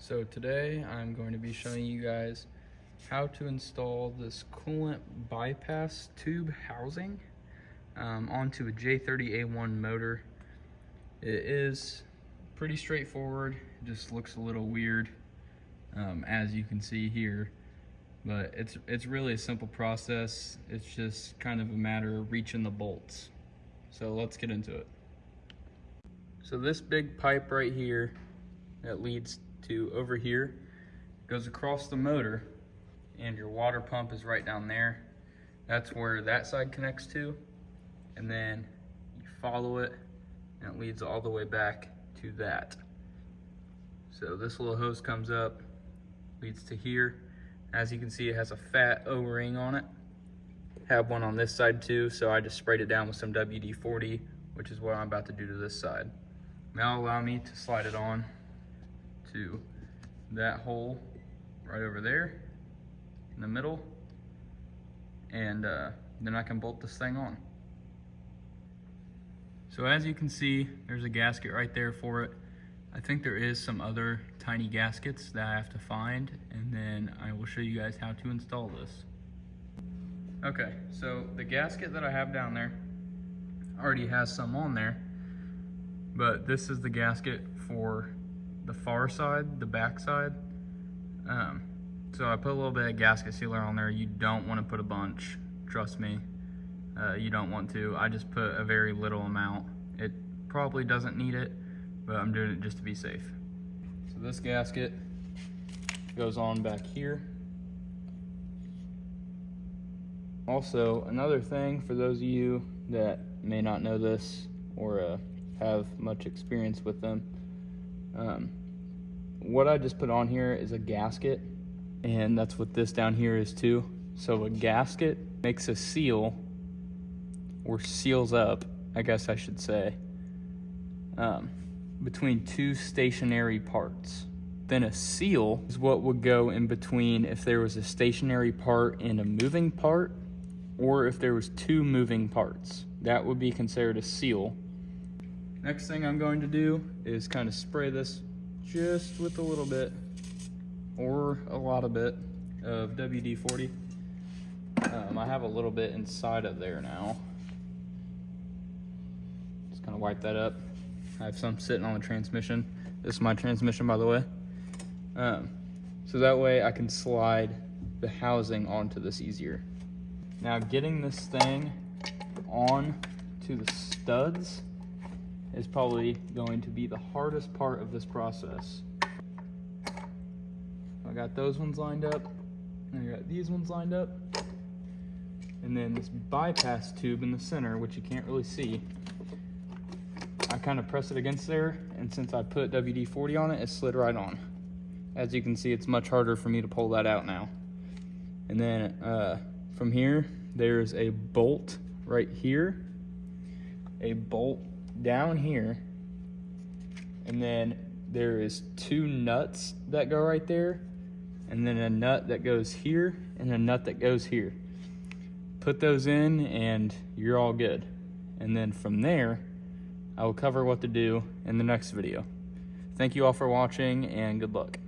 So today I'm going to be showing you guys how to install this coolant bypass tube housing onto a J30a1 motor. It is pretty straightforward, it just looks a little weird as you can see here, but it's really a simple process. It's just kind of a matter of reaching the bolts. So let's get into it. So this big pipe right here that leads to over here goes across the motor, and your water pump is right down there. That's where that side connects to, and then you follow it and it leads all the way back to that. So this little hose comes up, leads to here. As you can see, it has a fat O-ring on it. Have one on this side too, so I just sprayed it down with some WD-40, which is what I'm about to do to this side. Now allow me to slide it on to that hole right over there in the middle, and then I can bolt this thing on. So as you can see, there's a gasket right there for it. I think there is some other tiny gaskets that I have to find, and then I will show you guys how to install this. Okay, so the gasket that I have down there already has some on there, but this is the gasket for the far side, the back side. So I put a little bit of gasket sealer on there. You don't want to put a bunch, trust me. You don't want to. I just put a very little amount. It probably doesn't need it, but I'm doing it just to be safe. So this gasket goes on back here. Also, another thing for those of you that may not know this or have much experience with them, what I just put on here is a gasket, and that's what this down here is too. So a gasket makes a seal, or seals up, I guess I should say, between two stationary parts. Then a seal is what would go in between if there was a stationary part and a moving part, or if there was two moving parts. That would be considered a seal. Next thing I'm going to do is kind of spray this just with a little bit or a lot of bit of WD-40. I have a little bit inside of there now. Just kind of wipe that up. I have some sitting on the transmission. This is my transmission, by the way. So that way I can slide the housing onto this easier. Now getting this thing on to the studs is probably going to be the hardest part of this process. I got those ones lined up, and I got these ones lined up, and then this bypass tube in the center, which you can't really see. I kind of press it against there, and since I put WD-40 on it, it slid right on. As you can see, it's much harder for me to pull that out now. And then from here, there's a bolt right here, a bolt down here, and then there is two nuts that go right there, and then a nut that goes here, and a nut that goes here. Put those in and you're all good. And then from there, I will cover what to do in the next video. Thank you all for watching, and good luck.